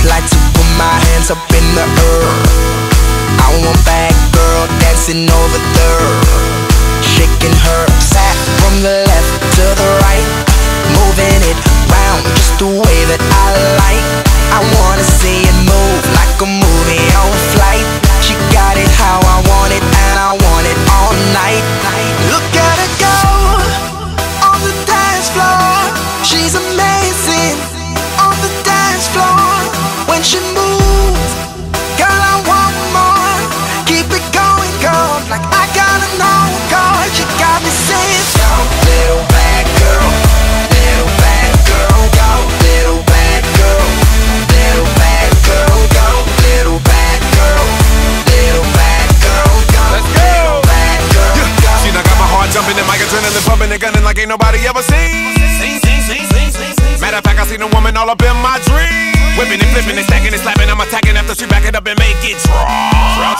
like to put my hands up in the air. I want bad girl dancing over there, shaking her fat from the left to the right, moving it round just the way that I like. I wanna see it move like a movie on flight. She got it how I want it, and I want it all night. Look at her go on the dance floor. She's amazing on the dance floor. When she moves, girl, I want more. Keep it going, girl, like I gotta know, girl. You got me saying, go, little bad girl, little bad girl, go, little bad girl, little bad girl, go, little bad girl, little bad girl, go, little bad girl, go. See, I got my heart jumping and my adrenaline pumping and gunning like ain't nobody ever seen. Matter of fact, I seen a woman all up in my dream, whipping and flipping and stacking and slapping. I'm attacking after she back it up and make it drop.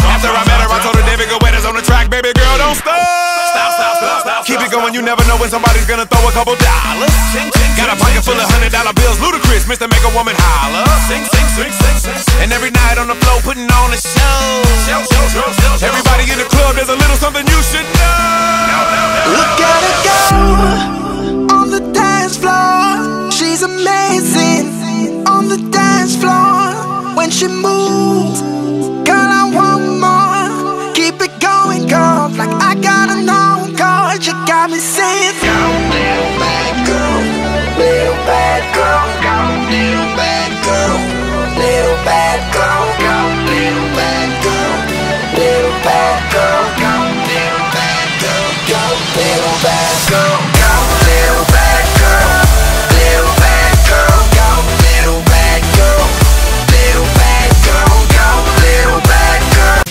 After I met her, I told her David Guetta's on the track. Baby girl, don't stop. Keep it going, you never know when somebody's gonna throw a couple dollars. Got a pocket full of $100 bills, ludicrous, Mr. Make a Woman holler. And every night on the floor, putting on a show. Everybody in the club, there's a little something you should know. Look at her go on the dance floor. She's amazing on the dance floor. When she moves, girl, I want more. Keep it going, girl, like I gotta know, girl. You got me saying, go, little bad girl, little bad girl, go, little bad girl, little bad girl, go, little bad girl, little bad girl, go, little bad girl, go, little bad girl, go, little bad girl, little bad girl, go, little bad girl, little bad girl, go, little bad girl.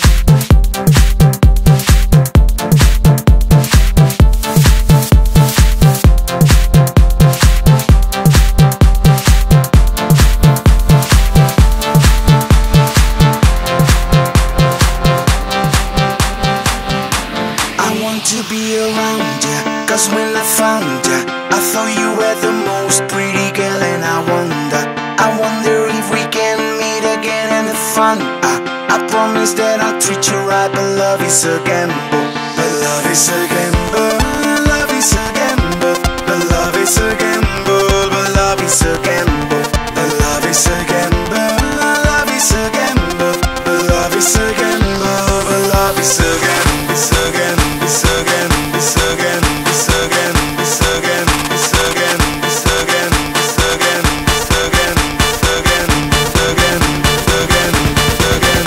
To be around ya, cause when I found ya, I thought you were the most pretty girl, and I wonder if we can meet again and have fun. I promise that I'll treat you right, but love is a gamble. But love is a gamble. Love is a gamble. But love is a gamble. But love is a gamble. But love is a gamble. Love is a gamble. But love is a gamble. But love is a gamble. It's again, it's again, it's again, it's again, it's again, it's again, it's again, it's again, it's again, it's again, it's again, it's again,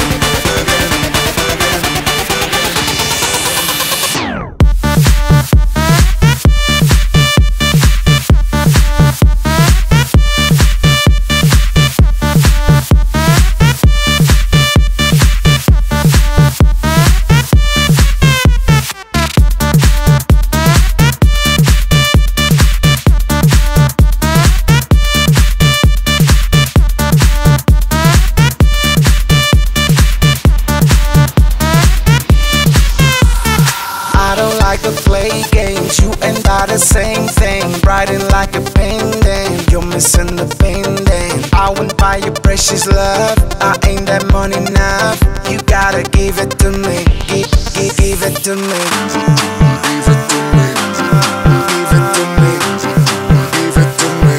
the same thing, brighten like a painting. You're missing the painting. I won't buy your precious love. I ain't that money enough. You gotta give it to me. Give it to me. Give it to me. Give it to me. Give it to me. Give it to me.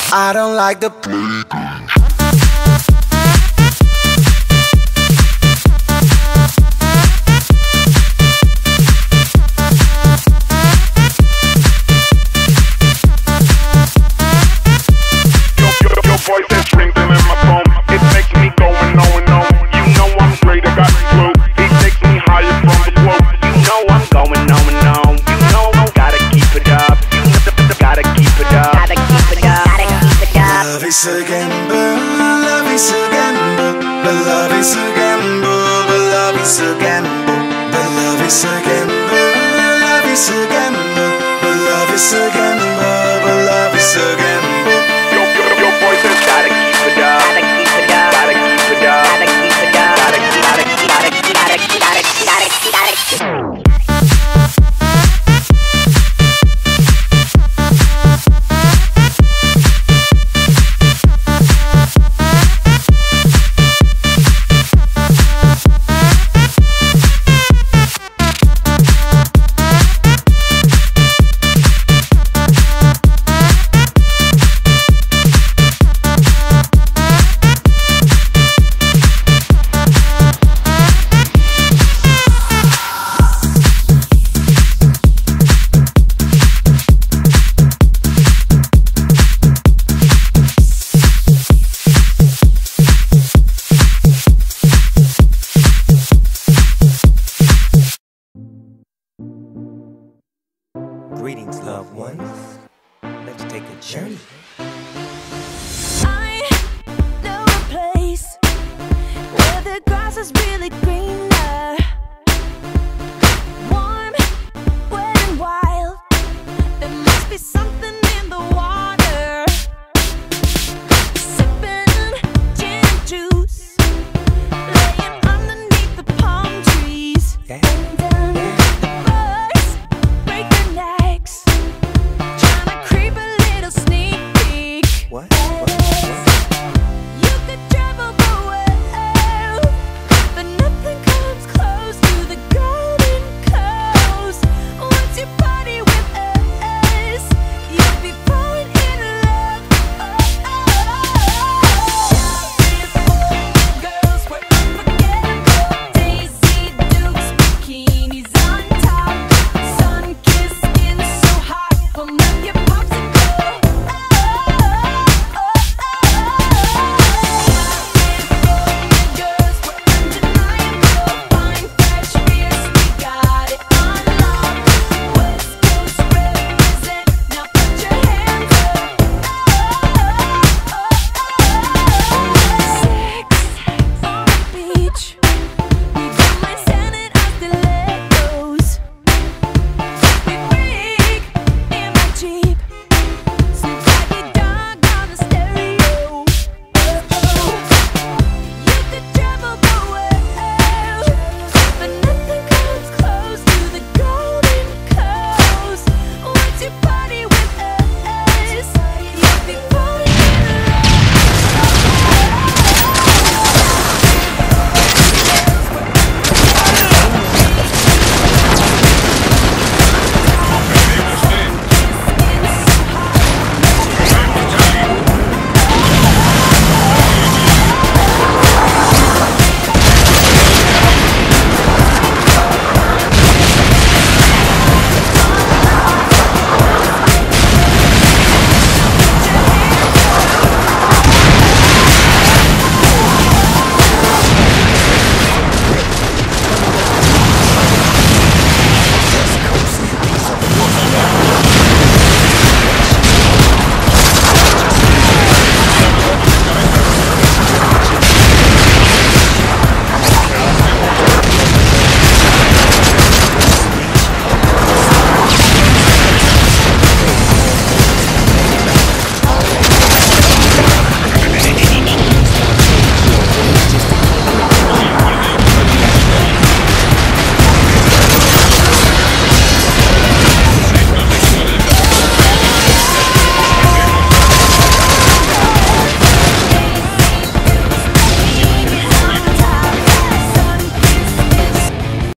I don't like the play. Your voice is ringing in my phone. It makes me go and know and know. You know I'm great, I got the clue. He takes me higher from the globe. You know I'm going on and on. You know I gotta keep it up. You know gotta keep it up. Gotta keep it up. Gotta keep it up. Love is a gamble. Love is a gamble. But love is a gamble. But love is a gamble. But love is a gamble. Love is a gamble. But love is a gamble. But love is a gamble. Your voice is gotta keep it up. Gotta keep it up. Gotta keep it up. Gotta keep it up. Gotta keep it up. Gotta keep it up. Greetings, loved ones. Let's take a journey